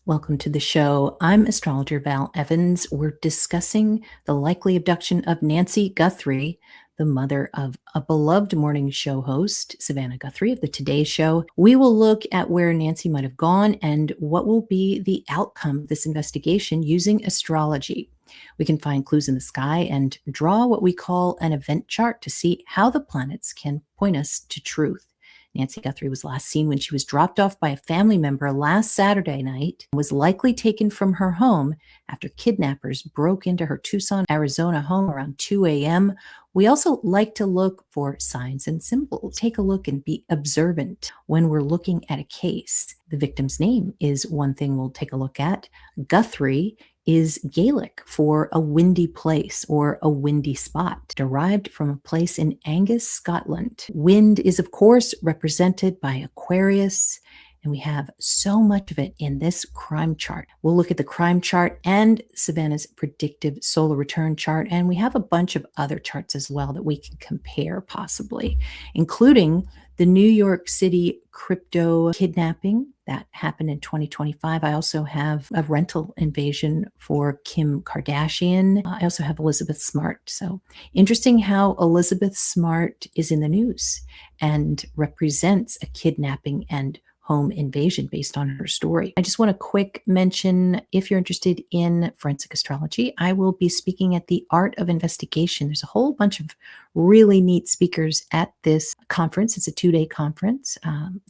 Welcome to the show. I'm Astrologer Val Evans. We're discussing the likely abduction of Nancy Guthrie, the mother of a beloved morning show host, Savannah Guthrie of the Today Show. We will look at where Nancy might have gone and what will be the outcome of this investigation using astrology. We can find clues in the sky and draw what we call an event chart to see how the planets can point us to truth. Nancy Guthrie was last seen when she was dropped off by a family member last Saturday night and was likely taken from her home after kidnappers broke into her Tucson, Arizona home around 2 a.m. We also like to look for signs and symbols. Take a look and be observant when we're looking at a case. The victim's name is one thing we'll take a look at. Guthrie is Gaelic for a windy place or a windy spot, derived from a place in Angus, Scotland. Wind is, of course, represented by Aquarius, and we have so much of it in this crime chart. We'll look at the crime chart and Savannah's predictive solar return chart, and we have a bunch of other charts as well that we can compare possibly, including the New York City crypto kidnapping that happened in 2025. I also have a rental invasion for Kim Kardashian. I also have Elizabeth Smart. So interesting how Elizabeth Smart is in the news and represents a kidnapping and home invasion based on her story. I just want a quick mention, if you're interested in forensic astrology, I will be speaking at the Art of Investigation. There's a whole bunch of really neat speakers at this conference. It's a 2-day conference.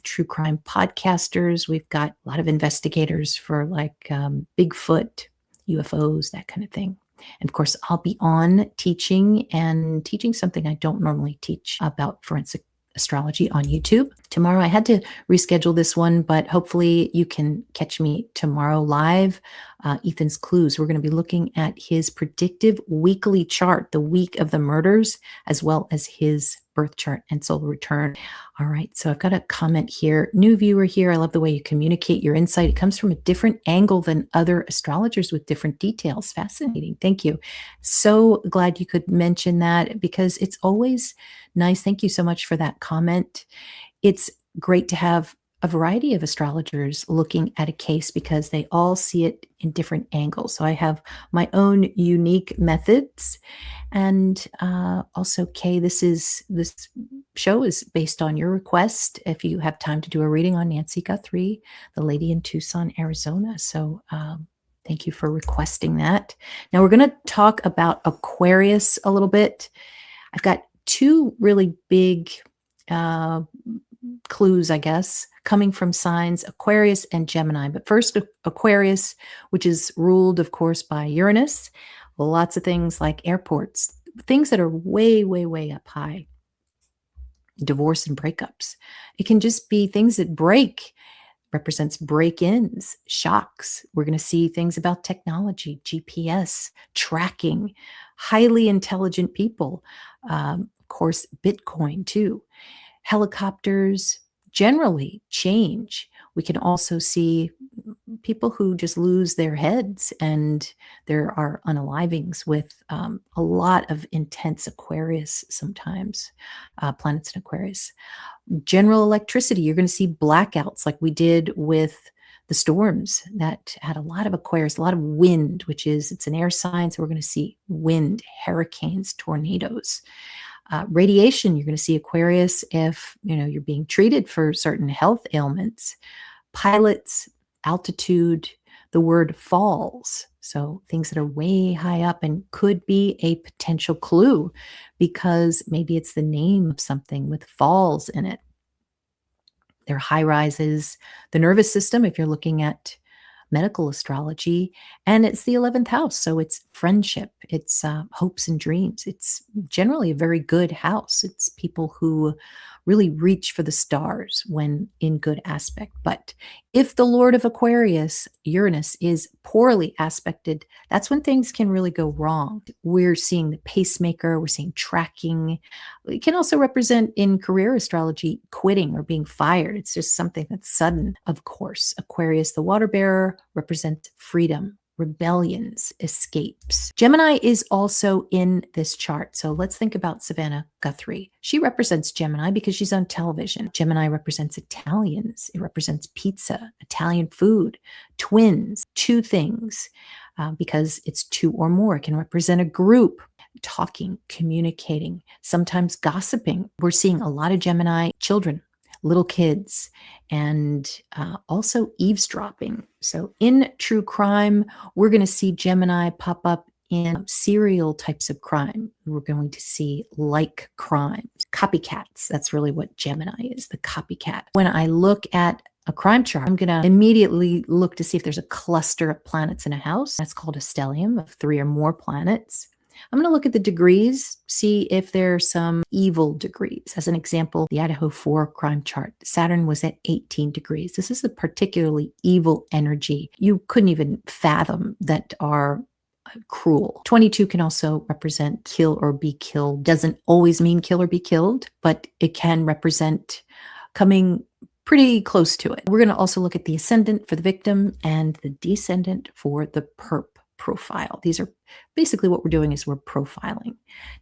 True crime podcasters. We've got a lot of investigators for like Bigfoot, UFOs, that kind of thing. And of course, I'll be on teaching something I don't normally teach about forensic astrology on YouTube. Tomorrow, I had to reschedule this one, but hopefully you can catch me tomorrow live. Ethan's Clues. We're going to be looking at his predictive weekly chart, the week of the murders, as well as his birth chart and solar return. All right, so I've got a comment here. New viewer here. I love the way you communicate your insight. It comes from a different angle than other astrologers with different details. Fascinating. Thank you. So glad you could mention that because it's always nice. Thank you so much for that comment. It's great to have a variety of astrologers looking at a case because they all see it in different angles. So I have my own unique methods. And also, Kay, this show is based on your request. If you have time to do a reading on Nancy Guthrie, the lady in Tucson, Arizona. So thank you for requesting that. Now we're going to talk about Aquarius a little bit. I've got two really big clues, I guess, coming from signs Aquarius and Gemini. But first, Aquarius, which is ruled, of course, by Uranus. Lots of things like airports, things that are way, way, way up high. Divorce and breakups. It can just be things that break, represents break-ins, shocks. We're going to see things about technology, GPS, tracking, highly intelligent people. Of course, Bitcoin too. Helicopters, generally change. We can also see people who just lose their heads, and there are unalivings with a lot of intense Aquarius sometimes, planets in Aquarius. General electricity, you're going to see blackouts like we did with the storms that had a lot of Aquarius, a lot of wind, it's an air sign, so we're going to see wind, hurricanes, tornadoes. Radiation, you're going to see Aquarius if you're being treated for certain health ailments. Pilots, altitude, the word falls. So things that are way high up and could be a potential clue because maybe it's the name of something with falls in it. There are high rises. The nervous system, if you're looking at medical astrology, and it's the 11th house. So it's friendship, it's hopes and dreams. It's generally a very good house. It's people who really reach for the stars when in good aspect. But if the Lord of Aquarius, Uranus, is poorly aspected, that's when things can really go wrong. We're seeing the pacemaker, we're seeing tracking. It can also represent in career astrology, quitting or being fired. It's just something that's sudden, of course. Aquarius, the water bearer, represents freedom, rebellions, escapes. Gemini is also in this chart. So let's think about Savannah Guthrie. She represents Gemini because she's on television. Gemini represents Italians. It represents pizza, Italian food, twins, two things, because it's two or more. It can represent a group, talking, communicating, sometimes gossiping. We're seeing a lot of Gemini children, little kids, and also eavesdropping. So in true crime, we're going to see Gemini pop up in serial types of crime. We're going to see like crimes, copycats. That's really what Gemini is, the copycat. When I look at a crime chart, I'm going to immediately look to see if there's a cluster of planets in a house. That's called a stellium of 3 or more planets. I'm going to look at the degrees, see if there are some evil degrees. As an example, the Idaho 4 crime chart, Saturn was at 18 degrees. This is a particularly evil energy. You couldn't even fathom that are cruel. 22 can also represent kill or be killed. Doesn't always mean kill or be killed, but it can represent coming pretty close to it. We're going to also look at the ascendant for the victim and the descendant for the perp profile. These are basically what we're doing is we're profiling.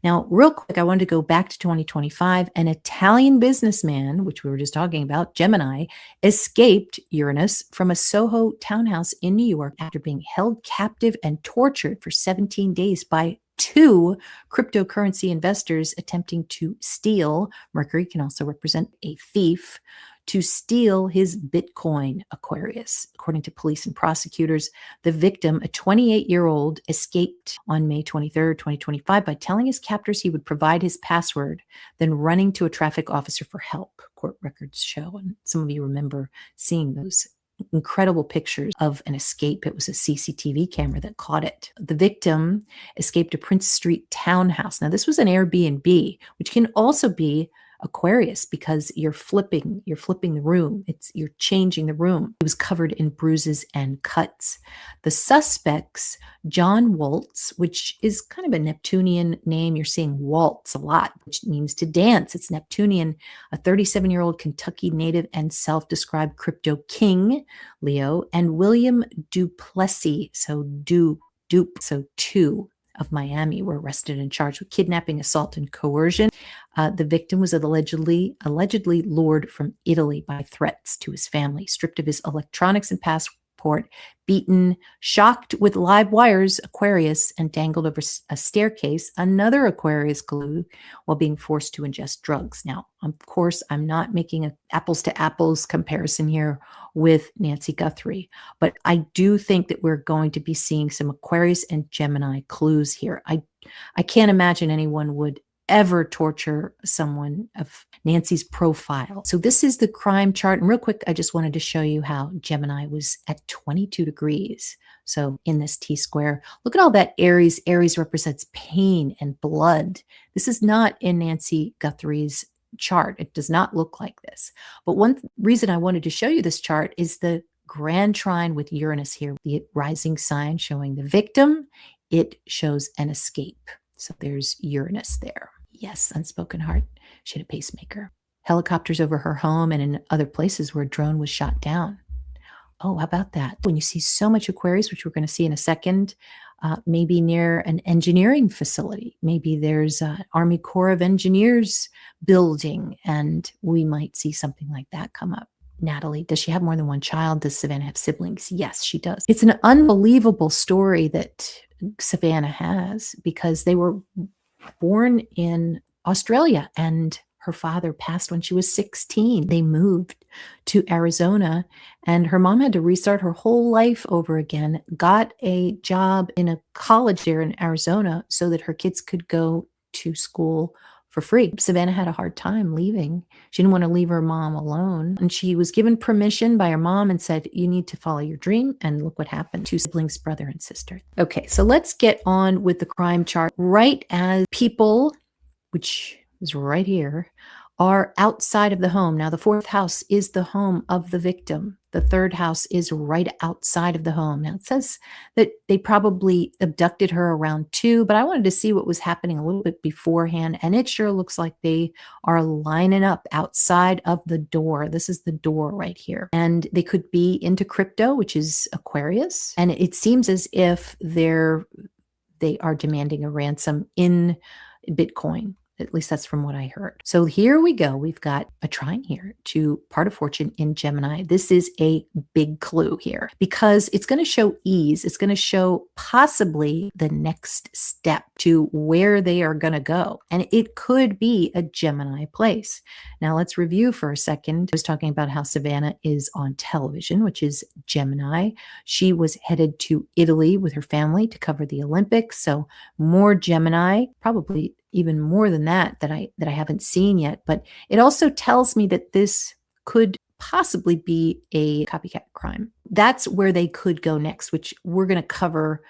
Now, real quick, I wanted to go back to 2025. An Italian businessman, which we were just talking about, Gemini, escaped Uranus from a Soho townhouse in New York after being held captive and tortured for 17 days by 2 cryptocurrency investors attempting to steal. Mercury can also represent a thief, to steal his Bitcoin, Aquarius. According to police and prosecutors, the victim, a 28-year-old, escaped on May 23rd, 2025 by telling his captors he would provide his password, then running to a traffic officer for help, court records show. And some of you remember seeing those incredible pictures of an escape. It was a CCTV camera that caught it. The victim escaped a Prince Street townhouse. Now, this was an Airbnb, which can also be Aquarius because you're flipping the room. You're changing the room. It was covered in bruises and cuts. The suspects, John Waltz, which is kind of a Neptunian name. You're seeing waltz a lot, which means to dance. It's Neptunian. A 37-year-old Kentucky native and self-described crypto king, Leo, and William Duplessis, so dupe, so 2 of Miami were arrested and charged with kidnapping, assault, and coercion. The victim was allegedly lured from Italy by threats to his family, stripped of his electronics and passport, beaten, shocked with live wires, Aquarius, and dangled over a staircase, another Aquarius clue, while being forced to ingest drugs. Now, of course, I'm not making an apples to apples comparison here with Nancy Guthrie, but I do think that we're going to be seeing some Aquarius and Gemini clues here. I can't imagine anyone would ever torture someone of Nancy's profile. So this is the crime chart. And real quick, I just wanted to show you how Gemini was at 22 degrees. So in this T-square, look at all that Aries. Aries represents pain and blood. This is not in Nancy Guthrie's chart. It does not look like this. But one reason I wanted to show you this chart is the grand trine with Uranus here, the rising sign showing the victim. It shows an escape. So there's Uranus there. Yes, unspoken heart. She had a pacemaker. Helicopters over her home and in other places where a drone was shot down. Oh, how about that? When you see so much Aquarius, which we're going to see in a second, maybe near an engineering facility. Maybe there's an Army Corps of Engineers building, and we might see something like that come up. Natalie, does she have more than one child? Does Savannah have siblings? Yes, she does. It's an unbelievable story that Savannah has because they were born in Australia and her father passed when she was 16. They moved to Arizona and her mom had to restart her whole life over again, got a job in a college there in Arizona so that her kids could go to school for free. Savannah had a hard time leaving. She didn't want to leave her mom alone. And she was given permission by her mom and said, you need to follow your dream. And look what happened. 2 siblings, brother and sister. Okay, so let's get on with the crime chart. Right as people, which is right here, are outside of the home. Now, the 4th house is the home of the victim. The third house is right outside of the home. Now it says that they probably abducted her around 2, but I wanted to see what was happening a little bit beforehand. And it sure looks like they are lining up outside of the door. This is the door right here. And they could be into crypto, which is Aquarius. And it seems as if they are demanding a ransom in Bitcoin. At least that's from what I heard. So here we go. We've got a trine here to part of fortune in Gemini. This is a big clue here because it's going to show ease. It's going to show possibly the next step to where they are going to go. And it could be a Gemini place. Now let's review for a second. I was talking about how Savannah is on television, which is Gemini. She was headed to Italy with her family to cover the Olympics. So more Gemini, probably even more than that I haven't seen yet. But it also tells me that this could possibly be a copycat crime. That's where they could go next, which we're going to cover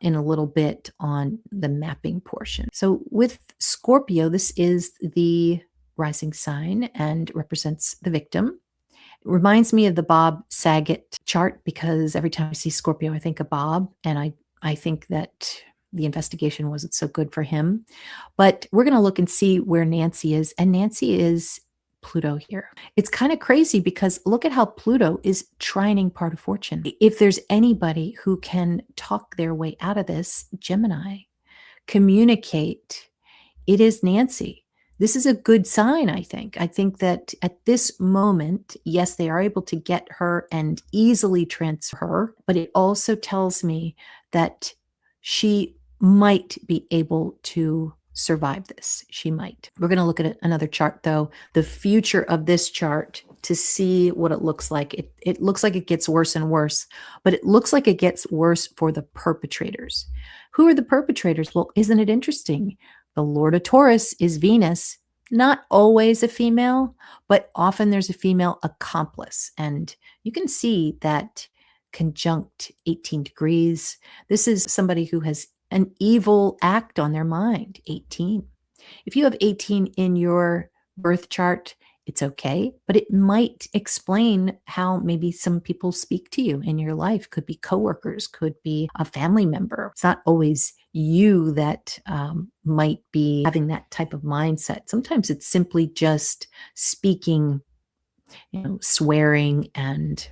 in a little bit on the mapping portion. So with Scorpio, this is the rising sign and represents the victim. It reminds me of the Bob Saget chart because every time I see Scorpio, I think of Bob, and I think that the investigation wasn't so good for him. But we're going to look and see where Nancy is. And Nancy is Pluto here. It's kind of crazy because look at how Pluto is trining part of fortune. If there's anybody who can talk their way out of this, Gemini, communicate, it is Nancy. This is a good sign, I think. I think that at this moment, yes, they are able to get her and easily transfer her, but it also tells me that she might be able to survive this. She might. We're going to look at another chart, though, the future of this chart to see what it looks like. It looks like it gets worse and worse, but it looks like it gets worse for the perpetrators. Who are the perpetrators? Well, isn't it interesting? The Lord of Taurus is Venus, not always a female, but often there's a female accomplice. And you can see that conjunct 18 degrees. This is somebody who has an evil act on their mind, 18. If you have 18 in your birth chart, it's okay, but it might explain how maybe some people speak to you in your life. Could be coworkers, could be a family member. It's not always you that might be having that type of mindset. Sometimes it's simply just speaking, swearing, and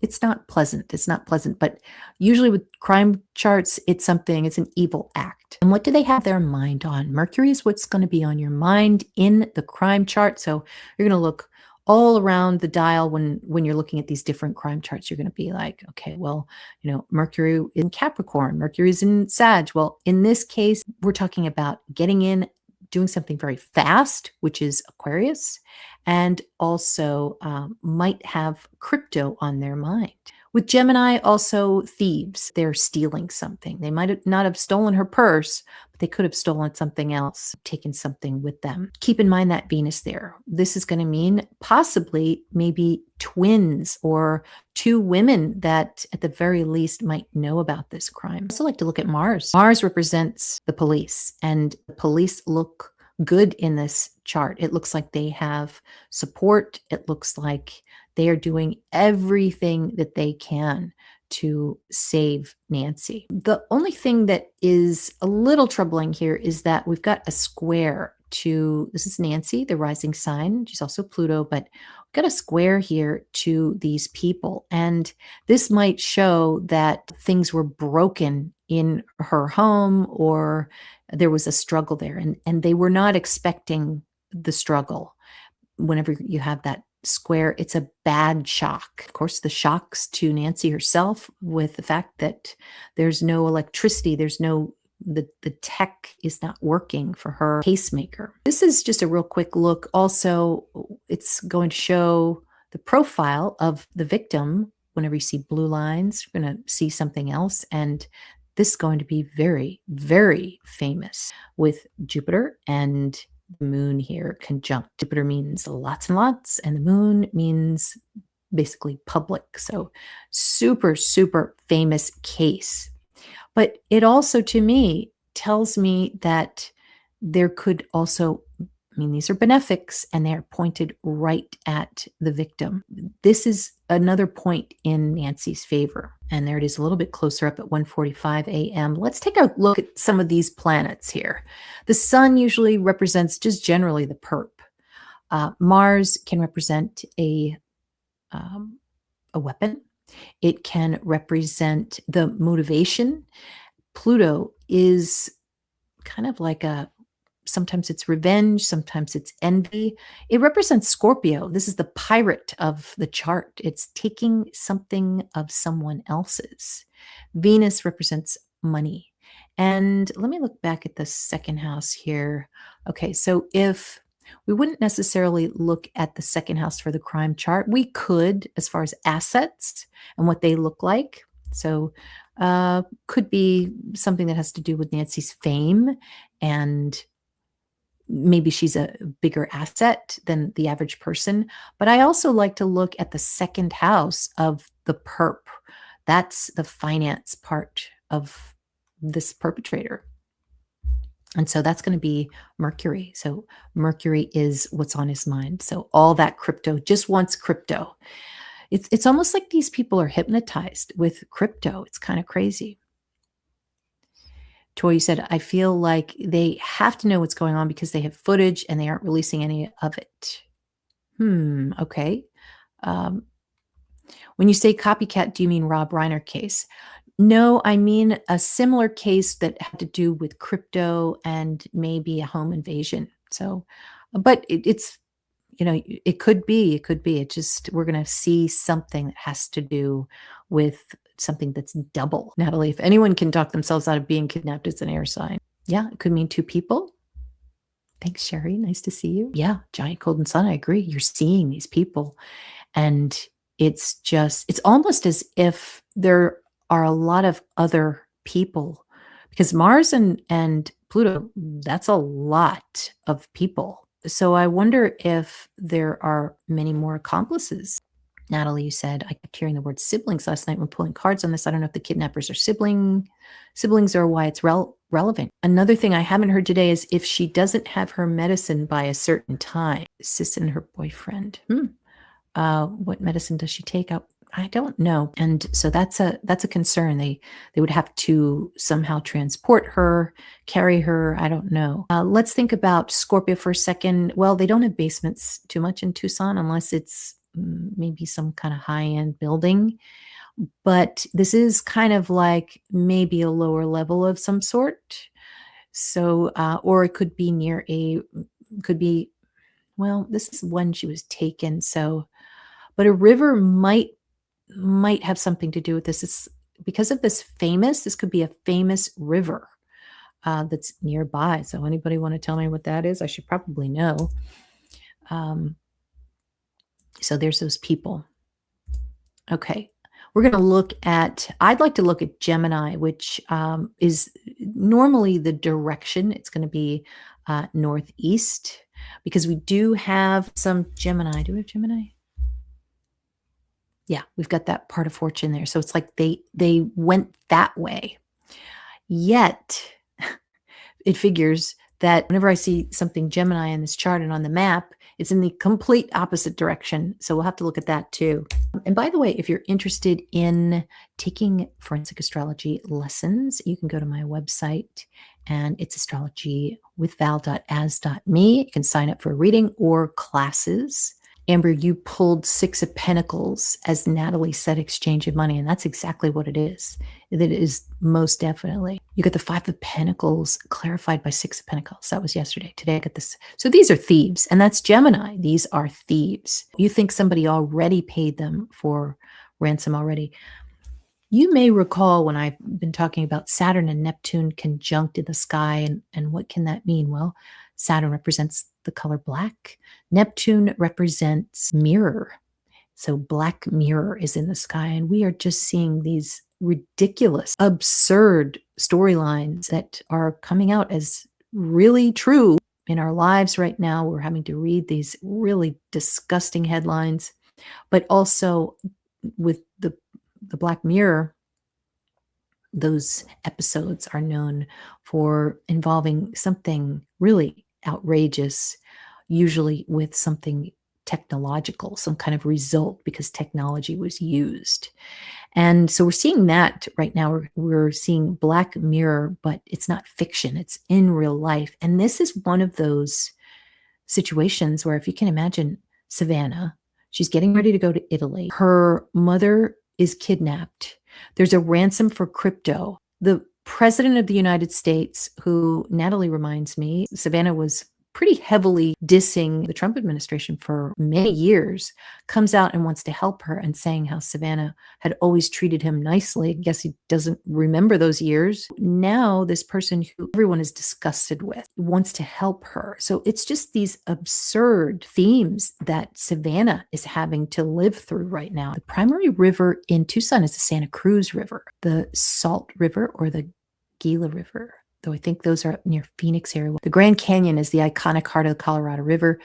it's not pleasant. It's not pleasant. But usually with crime charts, it's an evil act. And what do they have their mind on? Mercury is what's going to be on your mind in the crime chart. So you're going to look all around the dial when you're looking at these different crime charts. You're going to be like, okay, well, Mercury is in Capricorn, Mercury is in Sag. Well, in this case, we're talking about getting in, doing something very fast, which is Aquarius, and also might have crypto on their mind. With Gemini, also thieves. They're stealing something. They might not have stolen her purse, but they could have stolen something else, taken something with them. Keep in mind that Venus there. This is going to mean possibly maybe twins or 2 women that at the very least might know about this crime. I also like to look at Mars. Mars represents the police, and the police look good in this chart. It looks like they have support. It looks like they are doing everything that they can to save Nancy. The only thing that is a little troubling here is that we've got a square to, this is Nancy, the rising sign. She's also Pluto, but we've got a square here to these people. And this might show that things were broken in her home or there was a struggle there. And they were not expecting the struggle. Whenever you have that square, it's a bad shock. Of course, the shocks to Nancy herself with the fact that there's no electricity, the tech is not working for her pacemaker. This is just a real quick look. Also, it's going to show the profile of the victim. Whenever you see blue lines, you're going to see something else. And this is going to be very, very famous with Jupiter and the moon here conjunct. Jupiter means lots and lots, and the moon means basically public. So super, super famous case. But it also, to me, tells me that there could also I mean, these are benefics and they're pointed right at the victim. This is another point in Nancy's favor. And there it is a little bit closer up at 1:45 a.m. Let's take a look at some of these planets here. The sun usually represents just generally the perp. Mars can represent a weapon. It can represent the motivation. Pluto is kind of like sometimes it's revenge, sometimes it's envy. It represents Scorpio. This is the pirate of the chart. It's taking something of someone else's. Venus represents money. And let me look back at the second house here. Okay, so if we wouldn't necessarily look at the second house for the crime chart, we could as far as assets and what they look like. So could be something that has to do with Nancy's fame, and maybe she's a bigger asset than the average person. But I also like to look at the second house of the perp. That's the finance part of this perpetrator. And so that's going to be Mercury. So Mercury is what's on his mind. So all that crypto, just wants crypto. It's almost like these people are hypnotized with crypto. It's kind of crazy. Toy said, I feel like they have to know what's going on because they have footage and they aren't releasing any of it. Okay. When you say copycat, do you mean Rob Reiner case? No, I mean a similar case that had to do with crypto and maybe a home invasion. So, but it's, it could be. It just, we're going to see something that has to do with something that's double. Natalie, if anyone can talk themselves out of being kidnapped, it's an air sign. Yeah, it could mean two people. Thanks, Sherry. Nice to see you. Yeah, giant golden sun. I agree. You're seeing these people. And it's almost as if there are a lot of other people, because Mars and Pluto, that's a lot of people. So I wonder if there are many more accomplices. Natalie, you said, I kept hearing the word siblings last night when pulling cards on this. I don't know if the kidnappers are siblings or why it's relevant. Another thing I haven't heard today is if she doesn't have her medicine by a certain time, sis and her boyfriend. What medicine does she take? I don't know. And so that's a concern. They would have to somehow transport her, carry her. I don't know. Let's think about Scorpio for a second. Well, they don't have basements too much in Tucson unless it's maybe some kind of high-end building. But this is kind of like maybe a lower level of some sort. So, or it could be well, this is when she was taken. So, but a river might have something to do with this. It's because of this could be a famous river that's nearby. So anybody want to tell me what that is? I should probably know. So there's those people. Okay. We're going to look at, I'd like to look at Gemini, which is normally the direction. It's going to be northeast, because we do have some Gemini. Do we have Gemini? Yeah, we've got that part of fortune there. So it's like they went that way. Yet it figures that whenever I see something Gemini in this chart and on the map, it's in the complete opposite direction. So we'll have to look at that too. And by the way, if you're interested in taking forensic astrology lessons, you can go to my website, and it's astrologywithval.as.me. You can sign up for a reading or classes. Amber, you pulled Six of Pentacles, as Natalie said, exchange of money. And that's exactly what it is. It is most definitely. You got the Five of Pentacles clarified by Six of Pentacles. That was yesterday. Today I got this. So these are thieves, and that's Gemini. These are thieves. You think somebody already paid them for ransom already. You may recall when I've been talking about Saturn and Neptune conjunct in the sky, and what can that mean? Well, Saturn represents the color black. Neptune represents mirror. So black mirror is in the sky, and we are just seeing these ridiculous, absurd storylines that are coming out as really true in our lives right now. We're having to read these really disgusting headlines, but also with the Black Mirror, those episodes are known for involving something really outrageous. usually with something technological, some kind of result because technology was used. And so we're seeing that right now. We're seeing Black Mirror, but it's not fiction, it's in real life. And this is one of those situations where, if you can imagine Savannah, she's getting ready to go to Italy. Her mother is kidnapped. There's a ransom for crypto. The president of the United States, who Natalie reminds me, Savannah was pretty heavily dissing the Trump administration for many years, comes out and wants to help her and saying how Savannah had always treated him nicely. I guess he doesn't remember those years. Now this person who everyone is disgusted with wants to help her. So it's just these absurd themes that Savannah is having to live through right now. The primary river in Tucson is the Santa Cruz River, the Salt River, or the Gila River, though I think those are near Phoenix area. The Grand Canyon is the iconic heart of the Colorado River,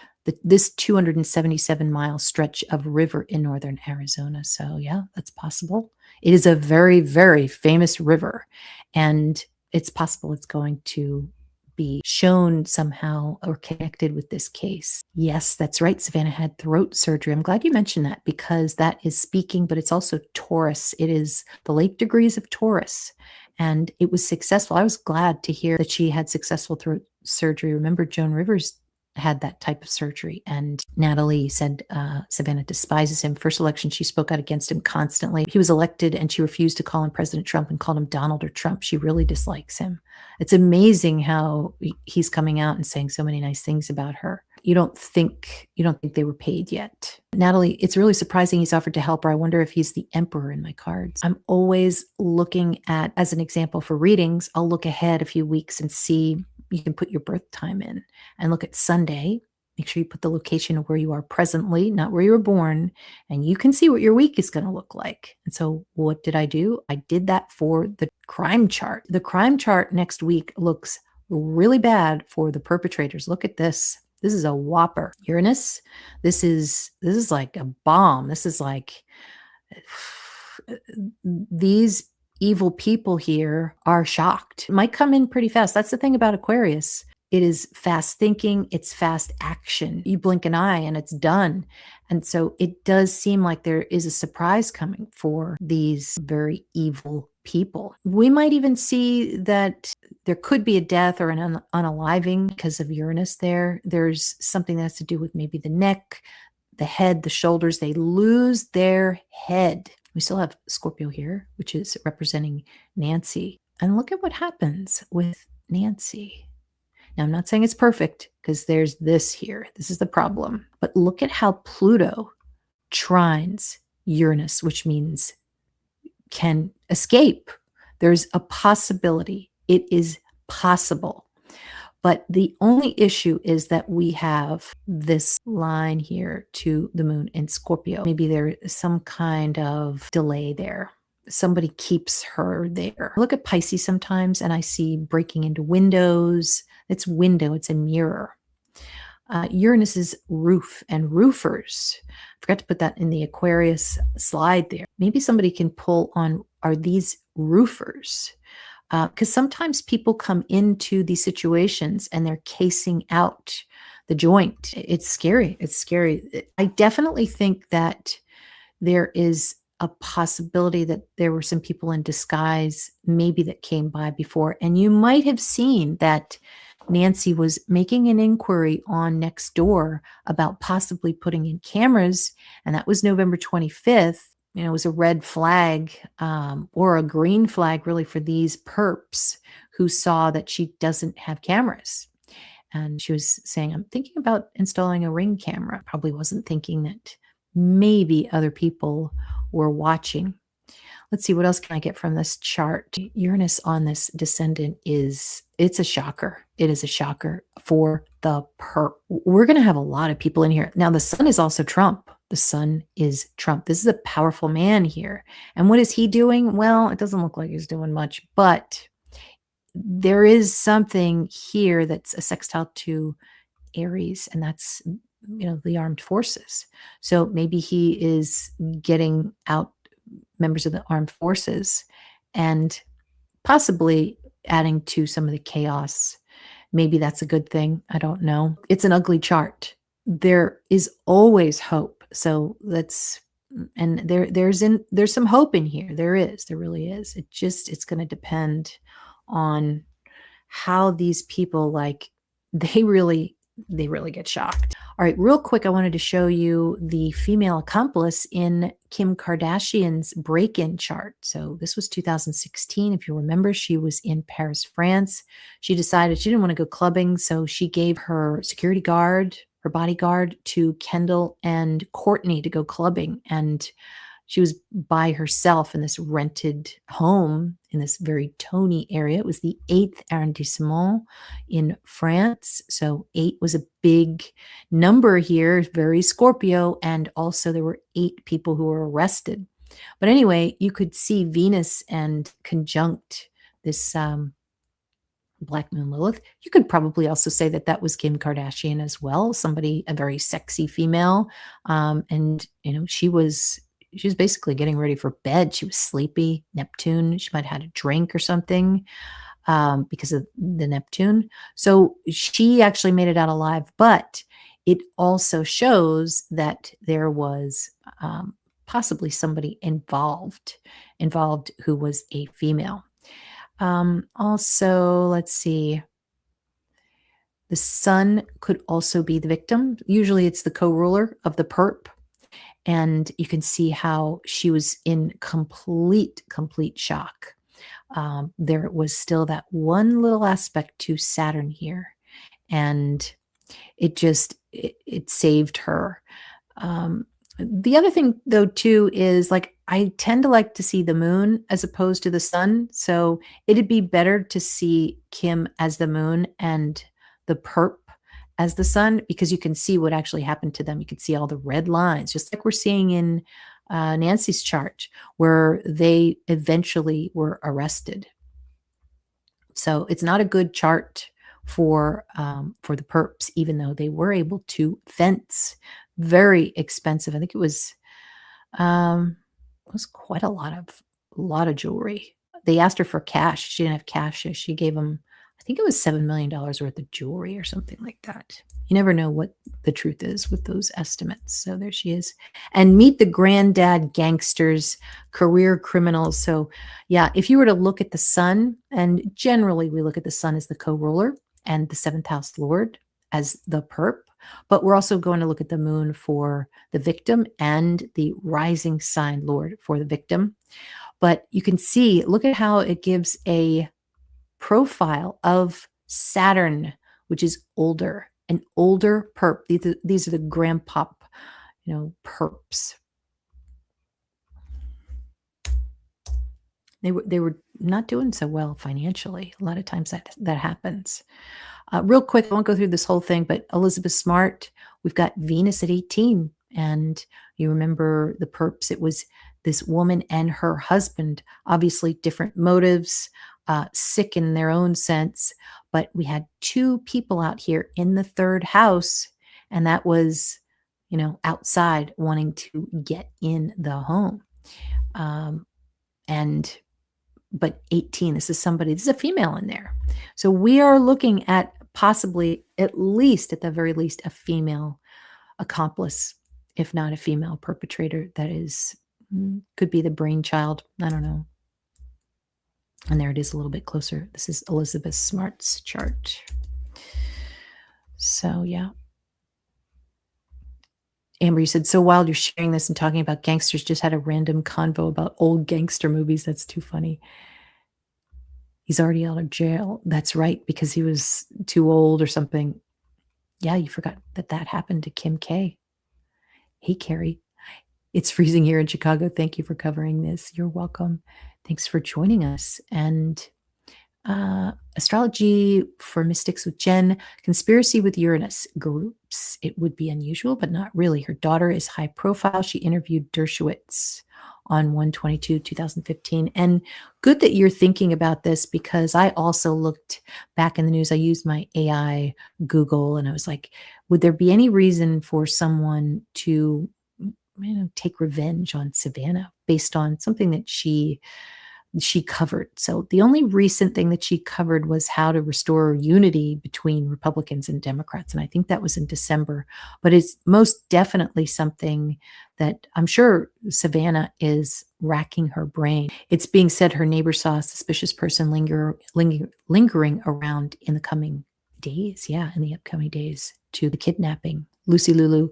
this 277-mile stretch of river in northern Arizona. So yeah, that's possible. It is a very, very famous river, and it's possible it's going to be shown somehow or connected with this case. Yes, that's right. Savannah had throat surgery. I'm glad you mentioned that, because that is speaking, but it's also Taurus. It is the late degrees of Taurus. And it was successful. I was glad to hear that she had successful throat surgery. Remember, Joan Rivers had that type of surgery. And Natalie said Savannah despises him. First election, she spoke out against him constantly. He was elected and she refused to call him President Trump and called him Donald or Trump. She really dislikes him. It's amazing how he's coming out and saying so many nice things about her. You don't think they were paid yet. Natalie, it's really surprising he's offered to help her. I wonder if he's the emperor in my cards. I'm always looking at, as an example for readings, I'll look ahead a few weeks and see, you can put your birth time in and look at Sunday. Make sure you put the location of where you are presently, not where you were born, and you can see what your week is going to look like. And so what did I do? I did that for the crime chart. The crime chart next week looks really bad for the perpetrators. Look at this. This is a whopper. Uranus, this is like a bomb. This is like, these evil people here are shocked. It might come in pretty fast. That's the thing about Aquarius. It is fast thinking. It's fast action. You blink an eye and it's done. And so it does seem like there is a surprise coming for these very evil people. We might even see that there could be a death or an unaliving because of Uranus there. There's something that has to do with maybe the neck, the head, the shoulders. They lose their head. We still have Scorpio here, which is representing Nancy. And look at what happens with Nancy. Now, I'm not saying it's perfect because there's this here. This is the problem. But look at how Pluto trines Uranus, which means can escape. There's a possibility. It is possible. But the only issue is that we have this line here to the moon in Scorpio. Maybe there is some kind of delay there. Somebody keeps her there. I look at Pisces sometimes and I see breaking into windows. It's window, it's a mirror. Uranus is roof and roofers. I forgot to put that in the Aquarius slide there. Maybe somebody can pull on, are these roofers? Because sometimes people come into these situations and they're casing out the joint. It's scary. It's scary. I definitely think that there is a possibility that there were some people in disguise maybe that came by before. And you might have seen that Nancy was making an inquiry on Nextdoor about possibly putting in cameras. And that was November 25th. It was a red flag or a green flag really for these perps who saw that she doesn't have cameras. And she was saying, I'm thinking about installing a Ring camera. Probably wasn't thinking that maybe other people were watching. Let's see, what else can I get from this chart? Uranus on this descendant it's a shocker. It is a shocker for the perp. We're going to have a lot of people in here. Now, the sun is also Trump. The sun is Trump. This is a powerful man here. And what is he doing? Well, it doesn't look like he's doing much, but there is something here that's a sextile to Aries, and that's, the armed forces. So maybe he is getting out members of the armed forces and possibly adding to some of the chaos. Maybe that's a good thing. I don't know. It's an ugly chart. There is always hope. So let's and there's some hope in here. There really is. It's going to depend on how these people, like, they really get shocked. All right, real quick, I wanted to show you the female accomplice in Kim Kardashian's break-in chart. So this was 2016. If you remember, she was in Paris, France. She decided she didn't want to go clubbing, so she gave her security guard, her bodyguard, to Kendall and Courtney to go clubbing. And she was by herself in this rented home in this very Tony area. It was the 8th arrondissement in France. So 8 was a big number here, very Scorpio. And also there were 8 people who were arrested. But anyway, you could see Venus and conjunct this Black Moon Lilith. You could probably also say that that was Kim Kardashian as well, somebody, a very sexy female. And, she was basically getting ready for bed. She was sleepy. Neptune, she might have had a drink or something because of the Neptune. So she actually made it out alive, but it also shows that there was possibly somebody involved who was a female. Also, let's see. The sun could also be the victim. Usually it's the co-ruler of the perp. And you can see how she was in complete shock. There was still that one little aspect to Saturn here. And it saved her. The other thing, though, too, is like I tend to like to see the moon as opposed to the sun. So it'd be better to see Kim as the moon and the perp as the sun, because you can see what actually happened to them. You can see all the red lines, just like we're seeing in Nancy's chart, where they eventually were arrested. So it's not a good chart for the perps, even though they were able to fence. Very expensive. I think it was quite a lot of jewelry. They asked her for cash. She didn't have cash, so she gave them, I think it was $7 million worth of jewelry or something like that. You never know what the truth is with those estimates. So there she is. And meet the granddad gangsters, career criminals. So yeah, if you were to look at the sun, and generally we look at the sun as the co-ruler and the 7th house lord as the perp, but we're also going to look at the moon for the victim and the rising sign lord for the victim. But you can see, look at how it gives a profile of Saturn, which is older, an older perp. These are the grandpop, perps. They were not doing so well financially. A lot of times that happens. Real quick, I won't go through this whole thing, but Elizabeth Smart, we've got Venus at 18. And you remember the perps, it was this woman and her husband, obviously different motives, sick in their own sense. But we had 2 people out here in the 3rd house, and that was, outside wanting to get in the home. But 18, this is a female in there. So we are looking at possibly, at the very least, a female accomplice, if not a female perpetrator that could be the brainchild. I don't know. And there it is a little bit closer. This is Elizabeth Smart's chart. So yeah. Amber, you said, so wild you're sharing this and talking about gangsters. Just had a random convo about old gangster movies. That's too funny. He's already out of jail. That's right, because he was too old or something. Yeah, you forgot that happened to Kim K. Hey, Carrie. It's freezing here in Chicago. Thank you for covering this. You're welcome. Thanks for joining us. And Astrology for Mystics with Jen, Conspiracy with Uranus groups. It would be unusual, but not really. Her daughter is high profile. She interviewed Dershowitz on 1/22/2015. And good that you're thinking about this, because I also looked back in the news. I used my AI Google, and I was like, would there be any reason for someone to take revenge on Savannah based on something that she she covered. So the only recent thing that she covered was how to restore unity between Republicans and Democrats. And I think that was in December, but it's most definitely something that I'm sure Savannah is racking her brain. It's being said her neighbor saw a suspicious person lingering around in the coming days. Yeah, in the upcoming days to the kidnapping. Lucy Lulu,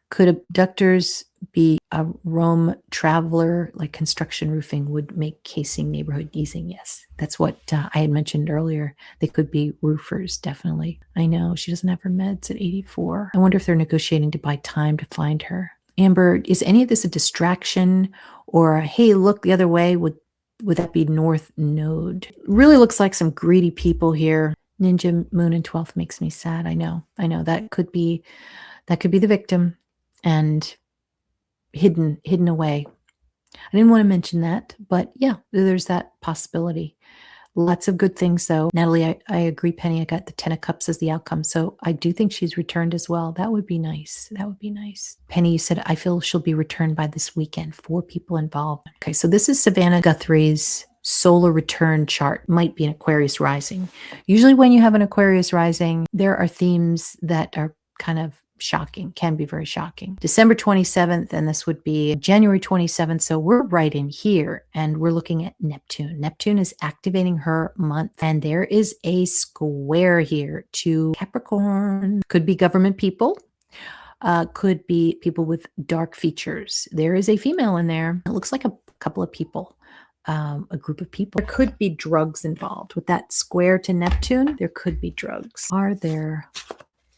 could abductors be a Rome traveler, like construction roofing would make casing neighborhood easing? Yes, that's what I had mentioned earlier. They could be roofers, definitely. I know she doesn't have her meds at 84. I wonder if they're negotiating to buy time to find her. Amber, is any of this a distraction or hey, look the other way? Would that be North Node? Really looks like some greedy people here. Ninja Moon in 12th makes me sad. I know. That could be the victim and hidden away. I didn't want to mention that, but yeah, there's that possibility. Lots of good things though. Natalie, I agree, Penny. I got the 10 of Cups as the outcome. So I do think she's returned as well. That would be nice. Penny, you said, I feel she'll be returned by this weekend. 4 people involved. Okay, so this is Savannah Guthrie's solar return chart. Might be an Aquarius rising. Usually when you have an Aquarius rising, there are themes that are kind of shocking, can be very shocking. December 27th, and this would be January 27th. So we're right in here and we're looking at Neptune. Neptune is activating her month and there is a square here to Capricorn. Could be government people. Could be people with dark features. There is a female in there. It looks like a couple of people. A group of people. There could be drugs involved. With that square to Neptune, there could be drugs. Are there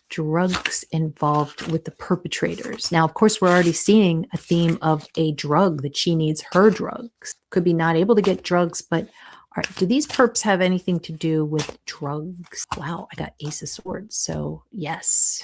drugs involved with the perpetrators? Now, of course, we're already seeing a theme of a drug that she needs her drugs. Could be not able to get drugs, but all right, do these perps have anything to do with drugs? Wow, I got Ace of Swords. So yes.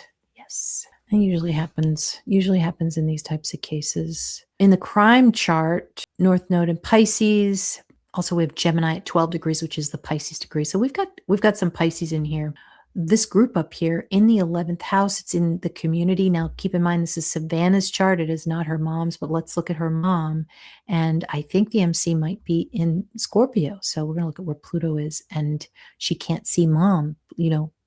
It usually happens in these types of cases. In the crime chart, North Node in Pisces. Also, we have Gemini at 12 degrees, which is the Pisces degree. So we've got some Pisces in here. This group up here in the 11th house, it's in the community. Now, keep in mind, this is Savannah's chart. It is not her mom's, but let's look at her mom. And I think the MC might be in Scorpio. So we're going to look at where Pluto is. And she can't see mom,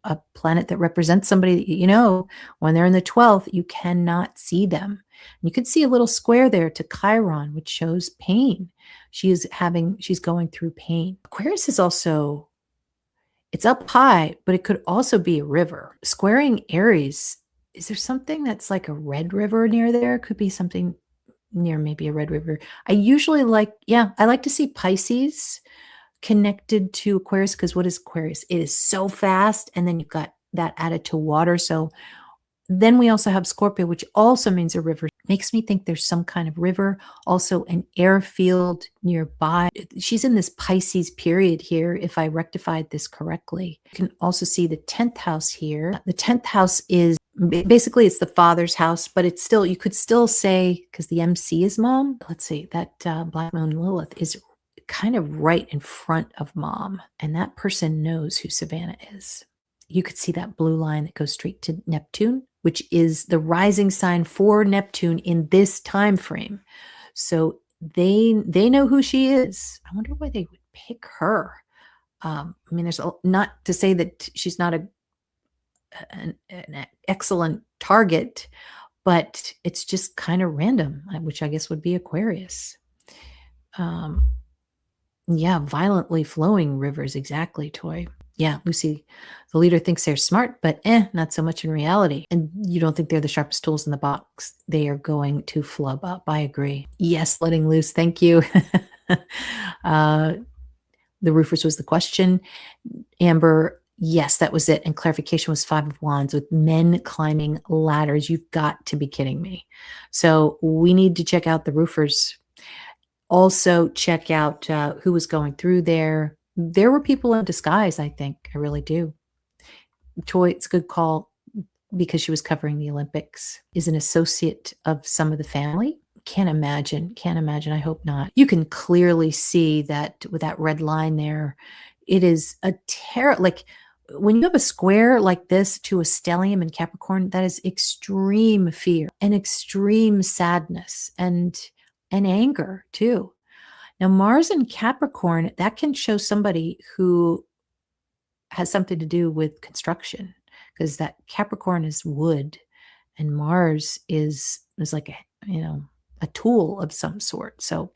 a planet that represents somebody that, when they're in the 12th, you cannot see them. And you could see a little square there to Chiron, which shows pain. She's going through pain. Aquarius is also, it's up high, but it could also be a river. Squaring Aries, is there something that's like a red river near there? Could be something near maybe a red river. I like to see Pisces connected to Aquarius, because what is Aquarius? It is so fast, and then you've got that added to water. So then we also have Scorpio, which also means a river. Makes me think there's some kind of river, also an airfield nearby. She's in this Pisces period here, if I rectified this correctly. You can also see the 10th house here. The 10th house is basically, it's the father's house, but it's still, you could still say, because the MC is mom. Let's see, that Black Moon Lilith is kind of right in front of mom, and that person knows who Savannah is. You could see that blue line that goes straight to Neptune, which is the rising sign for Neptune in this time frame. So they know who she is. I wonder why they would pick her. There's not to say that she's not an excellent target, but it's just kind of random, which I guess would be Aquarius. Yeah, violently flowing rivers. Exactly, Toy. Yeah, Lucy, the leader thinks they're smart, but not so much in reality. And you don't think they're the sharpest tools in the box. They are going to flub up. I agree. Yes, letting loose. Thank you. The roofers was the question. Amber, yes, that was it. And clarification was 5 of Wands with men climbing ladders. You've got to be kidding me. So we need to check out the roofers. Also check out who was going through there. There were people in disguise, I think. I really do. Toy, it's a good call because she was covering the Olympics. Is an associate of some of the family. Can't imagine. I hope not. You can clearly see that with that red line there, it is a terror. Like when you have a square like this to a stellium in Capricorn, that is extreme fear and extreme sadness and anger too. Now, Mars in Capricorn, that can show somebody who has something to do with construction, because that Capricorn is wood and Mars is like a tool of some sort. So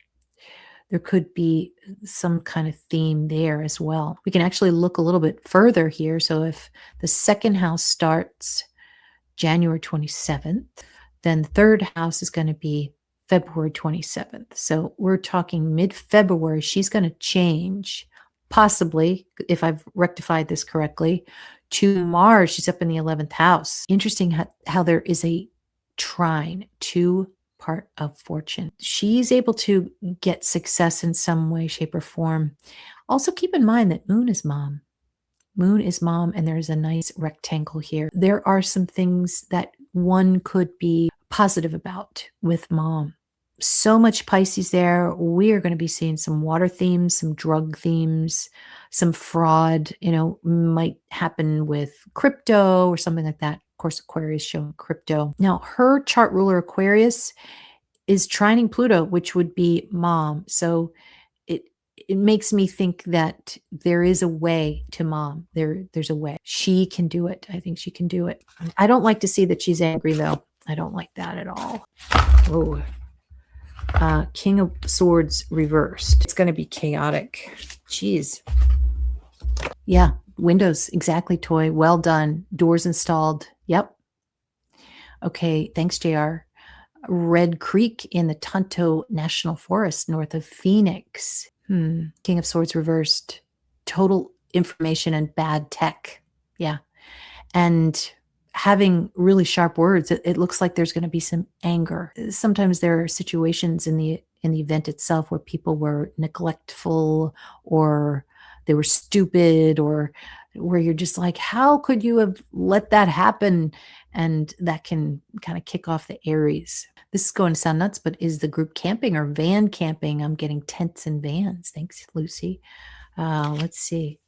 there could be some kind of theme there as well. We can actually look a little bit further here. So if the second house starts January 27th, then the third house is going to be February 27th. So we're talking mid-February, she's going to change, possibly, if I've rectified this correctly, to Mars. She's up in the 11th house. Interesting how there is a trine to part of fortune. She's able to get success in some way, shape, or form. Also keep in mind that Moon is mom. Moon is mom, and there's a nice rectangle here. There are some things that one could be positive about with mom. So much Pisces there. We are going to be seeing some water themes, some drug themes, some fraud, might happen with crypto or something like that. Of course, Aquarius showing crypto. Now, her chart ruler Aquarius is trining Pluto, which would be mom. So it makes me think that there is a way to mom. There's a way. She can do it. I think she can do it. I don't like to see that she's angry, though. I don't like that at all. Oh, King of Swords reversed. It's going to be chaotic. Jeez. Yeah, windows. Exactly, Toy. Well done. Doors installed. Yep. Okay, thanks, JR. Red Creek in the Tonto National Forest north of Phoenix. King of Swords reversed. Total information and bad tech. Yeah. And having really sharp words, it looks like there's going to be some anger. Sometimes there are situations in the event itself where people were neglectful, or they were stupid, or where you're just like, how could you have let that happen? And that can kind of kick off the Aries. This is going to sound nuts, but is the group camping or van camping? I'm getting tents and vans. Thanks, Lucy. Let's see.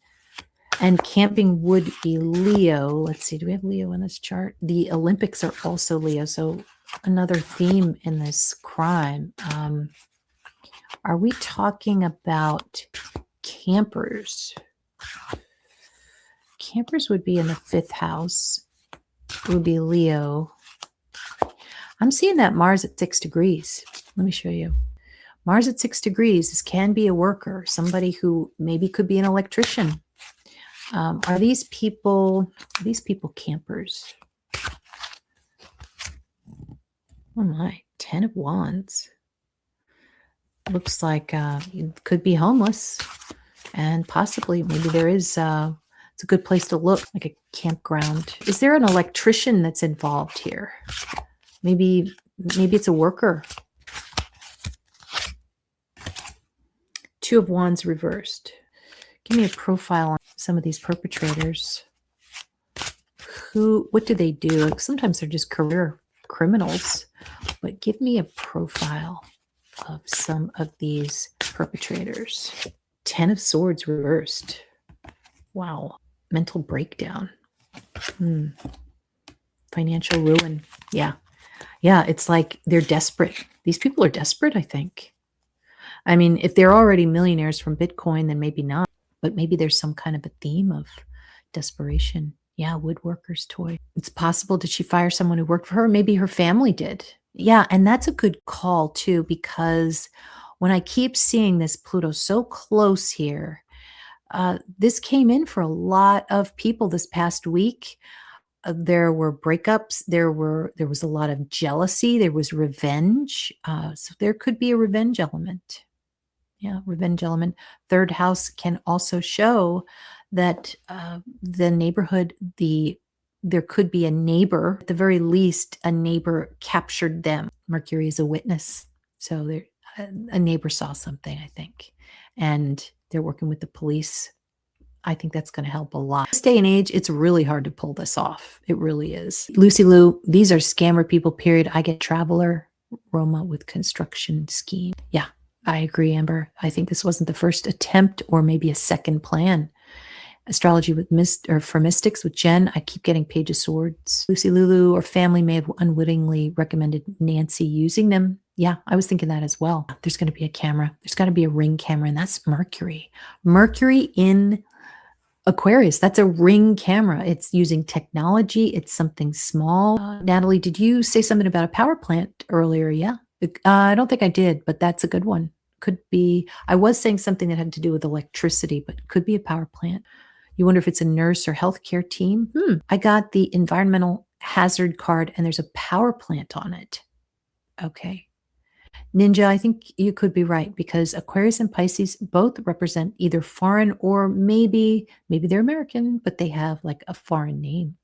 And camping would be Leo. Let's see. Do we have Leo in this chart? The Olympics are also Leo. So another theme in this crime. Are we talking about campers? Campers would be in the 5th house. It would be Leo. I'm seeing that Mars at 6 degrees. Let me show you. Mars at 6 degrees. This can be a worker, somebody who maybe could be an electrician. Are these people campers? Oh my, 10 of Wands. Looks like you could be homeless, and possibly maybe there is, it's a good place to look, like a campground. Is there an electrician that's involved here? Maybe it's a worker. 2 of Wands reversed. Give me a profile on some of these perpetrators. What do they do? Like, sometimes they're just career criminals, but give me a profile of some of these perpetrators. 10 of Swords reversed. Wow. Mental breakdown. Financial ruin. Yeah. Yeah, it's like they're desperate. These people are desperate, I think. I mean, if they're already millionaires from Bitcoin, then maybe not. But maybe there's some kind of a theme of desperation. Yeah, woodworker's toy. It's possible, did she fire someone who worked for her? Maybe her family did. Yeah, and that's a good call too, because when I keep seeing this Pluto so close here, this came in for a lot of people this past week. There were breakups. There was a lot of jealousy. There was revenge. So there could be a revenge element. Yeah, revenge element. 3rd house can also show that the neighborhood, there could be a neighbor, at the very least, a neighbor captured them. Mercury is a witness. So a neighbor saw something, I think, and they're working with the police. I think that's going to help a lot. This day and age, it's really hard to pull this off. It really is. Lucy Lou, these are scammer people, period. I get traveler. Roma with construction scheme. Yeah, I agree, Amber. I think this wasn't the first attempt, or maybe a second plan. Astrology with for mystics with Jen. I keep getting Page of Swords. Lucy Lulu or family may have unwittingly recommended Nancy using them. Yeah, I was thinking that as well. There's going to be a camera. There's got to be a ring camera, and that's Mercury. Mercury in Aquarius. That's a ring camera. It's using technology. It's something small. Natalie, did you say something about a power plant earlier? Yeah. I don't think I did, but that's a good one. Could be. I was saying something that had to do with electricity, but could be a power plant. You wonder if it's a nurse or healthcare team. I got the environmental hazard card, and there's a power plant on it. Okay. Ninja, I think you could be right, because Aquarius and Pisces both represent either foreign or maybe they're American, but they have like a foreign name.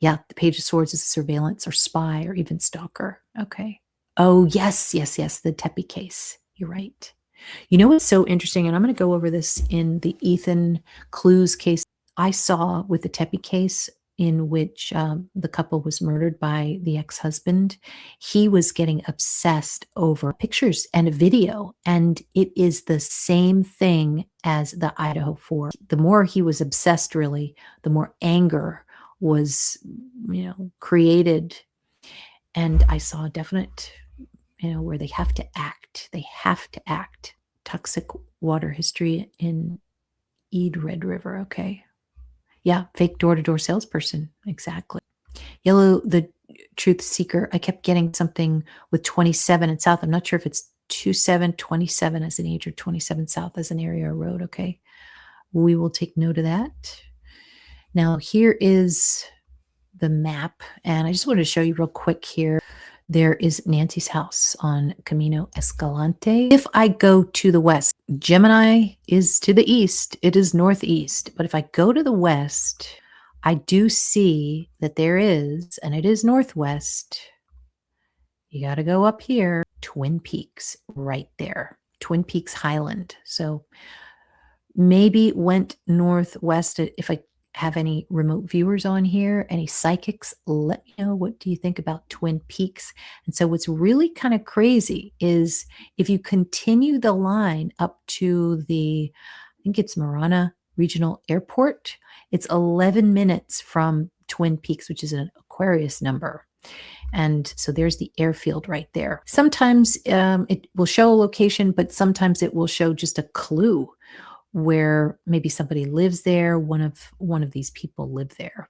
Yeah, the Page of Swords is surveillance or spy or even stalker. Okay. Oh, yes, the Tepe case. You're right. You know what's so interesting, and I'm going to go over this in the Ethan Clues case I saw with the Tepe case, in which the couple was murdered by the ex-husband. He was getting obsessed over pictures and a video, and it is the same thing as the Idaho 4. The more he was obsessed, really, the more anger was, created. And I saw a definite, where they have to act. They have to act. Toxic water history in Ede Red River. Okay. Yeah, fake door-to-door salesperson. Exactly. Yellow, the truth seeker. I kept getting something with 27 and south. I'm not sure if it's 27 as an age or 27 south as an area or road. Okay. We will take note of that. Now, here is the map, and I just wanted to show you real quick here. There is Nancy's house on Camino Escalante. If I go to the west, Gemini is to the east. It is northeast. But if I go to the west, I do see that there is, and it is northwest. You got to go up here. Twin Peaks right there. Twin Peaks Highland. So maybe went northwest. If I have any remote viewers on here, any psychics, let me know, what do you think about Twin Peaks? And so what's really kind of crazy is if you continue the line up to the, I think it's Marana Regional Airport, it's 11 minutes from Twin Peaks, which is an Aquarius number. And so there's the airfield right there. Sometimes it will show a location, but sometimes it will show just a clue where maybe somebody lives there. One of these people live there.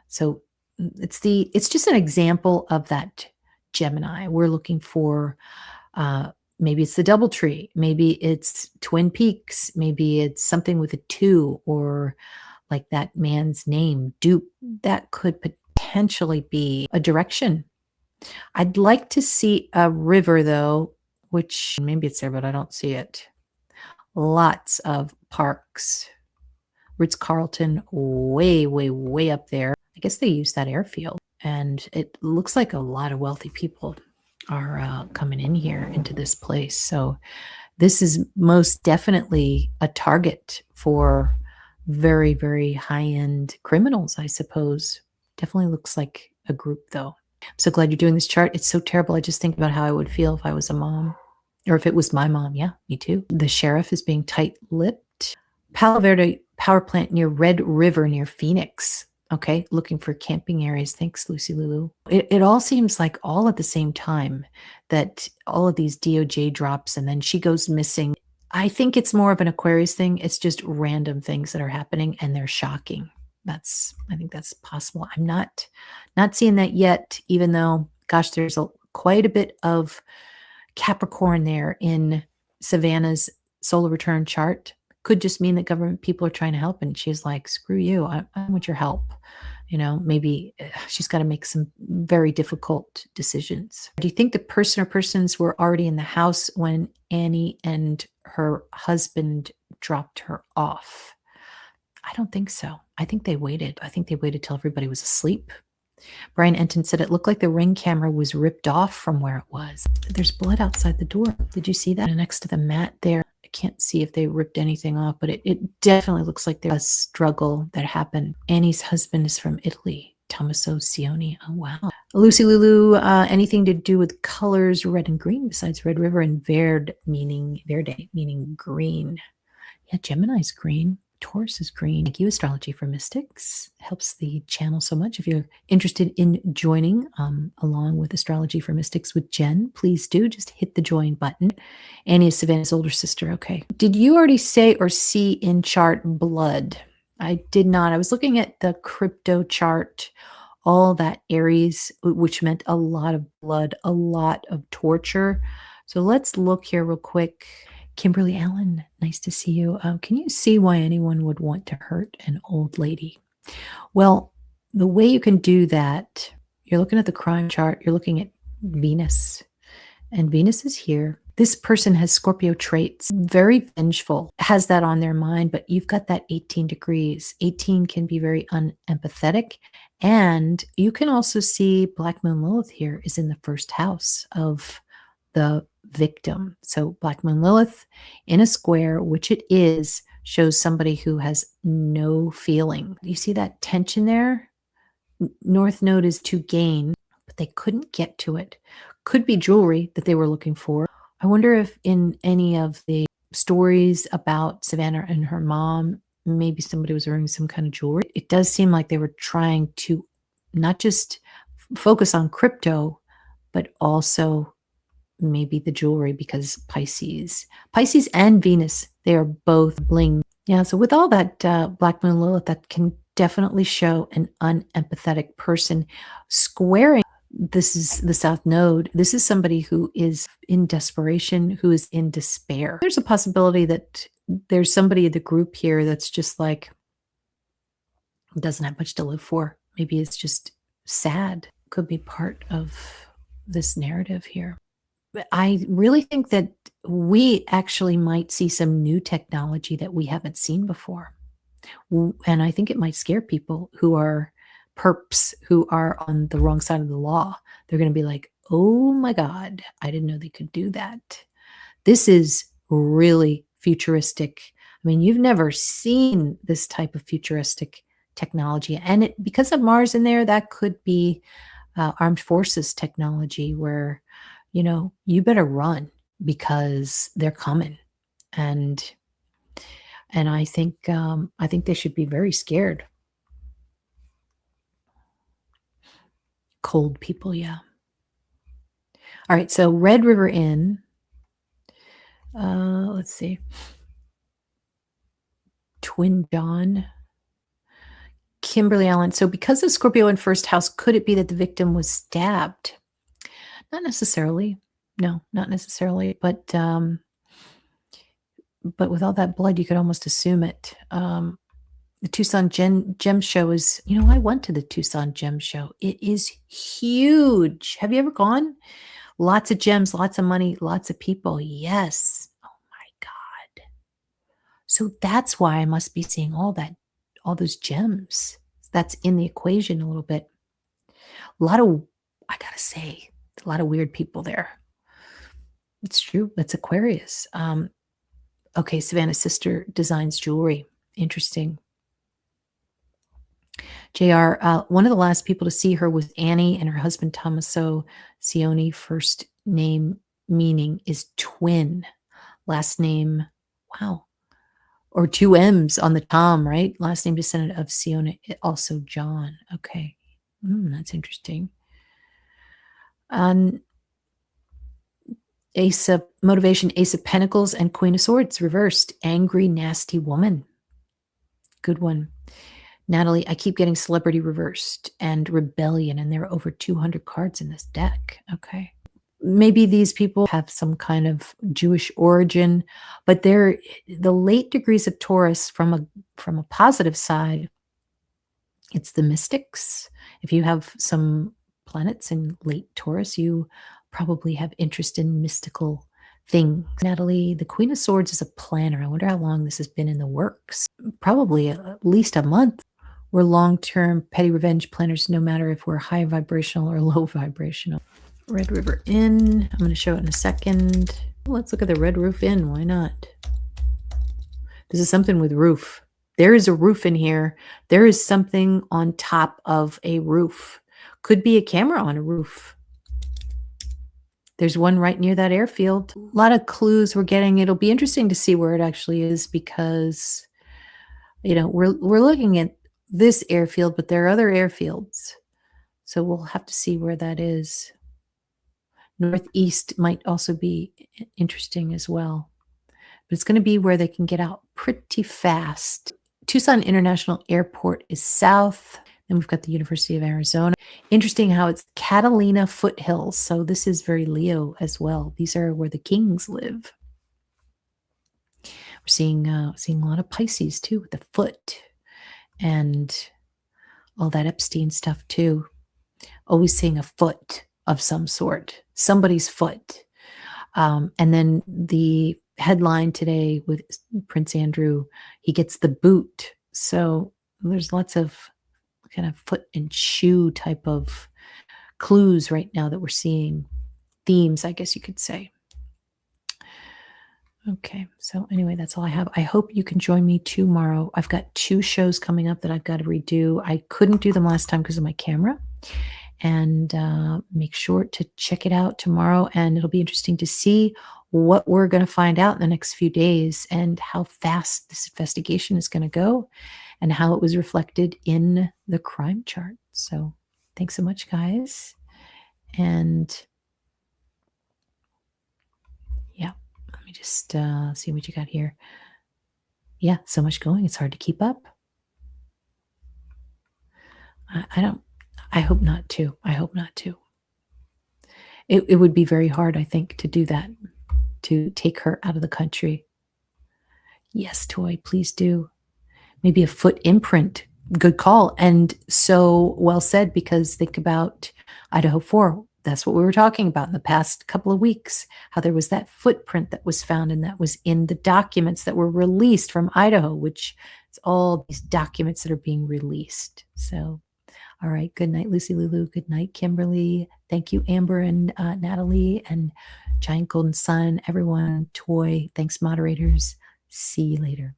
So it's just an example of that Gemini. We're looking for, maybe it's the DoubleTree, maybe it's Twin Peaks, maybe it's something with a 2, or like that man's name, Dupe. That could potentially be a direction. I'd like to see a river though, which maybe it's there, but I don't see it. Lots of parks. Ritz-Carlton, way up there. I guess they use that airfield. And it looks like a lot of wealthy people are coming in here into this place. So this is most definitely a target for very, very high-end criminals, I suppose. Definitely looks like a group, though. I'm so glad you're doing this chart. It's so terrible. I just think about how I would feel if I was a mom. Or if it was my mom. Yeah, me too. The sheriff is being tight-lipped. Palo Verde power plant near Red River near Phoenix. Okay, looking for camping areas. Thanks, Lucy Lulu. It all seems like all at the same time that all of these DOJ drops and then she goes missing. I think it's more of an Aquarius thing. It's just random things that are happening and they're shocking. I think that's possible. I'm not seeing that yet, even though, gosh, there's quite a bit of Capricorn there in Savannah's solar return chart. Could just mean that government people are trying to help, and she's like, screw you, I want your help. Maybe she's got to make some very difficult decisions. Do you think the person or persons were already in the house when Annie and her husband dropped her off? I don't think so. I think they waited. Till everybody was asleep. Brian Enton said it looked like the ring camera was ripped off from where it was. There's blood outside the door. Did you see that? And next to the mat there, I can't see if they ripped anything off, but it definitely looks like there's a struggle that happened. Annie's husband is from Italy, Tommaso Sioni. Oh, wow. Lucy Lulu, anything to do with colors, red and green, besides Red River and verde, meaning green. Yeah, Gemini's green. Taurus is green. Thank you, Astrology for Mystics. Helps the channel so much. If you're interested in joining along with Astrology for Mystics with Jen, please do. Just hit the join button. Annie is Savannah's older sister. Okay. Did you already say or see in chart blood? I did not. I was looking at the crypto chart, all that Aries, which meant a lot of blood, a lot of torture. So let's look here real quick. Kimberly Allen, nice to see you. Can you see why anyone would want to hurt an old lady? Well, the way you can do that, you're looking at the crime chart, you're looking at Venus, and Venus is here. This person has Scorpio traits, very vengeful, has that on their mind, but you've got that 18 degrees. 18 can be very unempathetic. And you can also see Black Moon Lilith here is in the first house of the victim. So Black Moon Lilith in a square, which it is, shows somebody who has no feeling. You see that tension there? North Node is to gain, but they couldn't get to it. Could be jewelry that they were looking for. I wonder if in any of the stories about Savannah and her mom, maybe somebody was wearing some kind of jewelry. It does seem like they were trying to not just focus on crypto, but also maybe the jewelry, because Pisces and Venus, they are both bling. Yeah, so with all that Black Moon Lilith, that can definitely show an unempathetic person squaring. This is the South Node. This is somebody who is in desperation, who is in despair. There's a possibility that there's somebody in the group here that's just like, doesn't have much to live for. Maybe it's just sad. Could be part of this narrative here. But I really think that we actually might see some new technology that we haven't seen before. And I think it might scare people who are perps, who are on the wrong side of the law. They're going to be like, oh my God, I didn't know they could do that. This is really futuristic. I mean, you've never seen this type of futuristic technology. And because of Mars in there, that could be armed forces technology where, you better run because they're coming. And I think they should be very scared. Cold people, yeah. All right, so Red River Inn. Let's see. Twin John. Kimberly Allen. So because of Scorpio in first house, could it be that the victim was stabbed? Not necessarily. No, not necessarily. But with all that blood, you could almost assume it. The Tucson Gem Show is, I went to the Tucson Gem Show. It is huge. Have you ever gone? Lots of gems, lots of money, lots of people. Yes. Oh my God. So that's why I must be seeing all those gems. That's in the equation a little bit. I gotta say, a lot of weird people there. It's true. That's Aquarius. Okay, Savannah's sister designs jewelry. Interesting. JR, one of the last people to see her was Annie and her husband Tommaso Sioni. First name meaning is twin. Last name, wow. Or two M's on the Tom, right? Last name descendant of Sioni, also John. Okay. That's interesting. Ace of Motivation, Ace of Pentacles, and Queen of Swords reversed. Angry, nasty woman. Good one. Natalie, I keep getting Celebrity reversed and Rebellion, and there are over 200 cards in this deck. Okay. Maybe these people have some kind of Jewish origin, but they're the late degrees of Taurus from a positive side. It's the mystics. If you have some planets in late Taurus, you probably have interest in mystical things. Natalie, the Queen of Swords is a planner. I wonder how long this has been in the works. Probably at least a month. We're long-term petty revenge planners, no matter if we're high vibrational or low vibrational. Red River Inn. I'm going to show it in a second. Let's look at the Red Roof Inn. Why not? This is something with roof. There is a roof in here. There is something on top of a roof. Could be a camera on a roof. There's one right near that airfield. A lot of clues we're getting. It'll be interesting to see where it actually is because we're looking at this airfield, but there are other airfields. So we'll have to see where that is. Northeast might also be interesting as well. But it's going to be where they can get out pretty fast. Tucson International Airport is south. Then we've got the University of Arizona. Interesting how it's Catalina foothills. So this is very Leo as well. These are where the kings live. We're seeing a lot of Pisces too, with the foot and all that Epstein stuff too. Always seeing a foot of some sort, somebody's foot. And then the headline today with Prince Andrew, he gets the boot. So there's lots of kind of foot and shoe type of clues right now that we're seeing. Themes, I guess you could say. Okay, so anyway, that's all I have. I hope you can join me tomorrow. I've got 2 shows coming up that I've got to redo. I couldn't do them last time because of my camera. And make sure to check it out tomorrow. And it'll be interesting to see what we're going to find out in the next few days and how fast this investigation is going to go and how it was reflected in the crime chart. So thanks so much, guys. And yeah, let me just see what you got here. Yeah, so much going. It's hard to keep up. I hope not to. I hope not to. It would be very hard, I think, to do that, to take her out of the country. Yes, Toy, please do. Maybe a foot imprint. Good call. And so well said, because think about Idaho 4. That's what we were talking about in the past couple of weeks, how there was that footprint that was found, and that was in the documents that were released from Idaho, which is all these documents that are being released. So all right. Good night, Lucy Lulu. Good night, Kimberly. Thank you, Amber and Natalie and Giant Golden Sun, everyone. Toy. Thanks, moderators. See you later.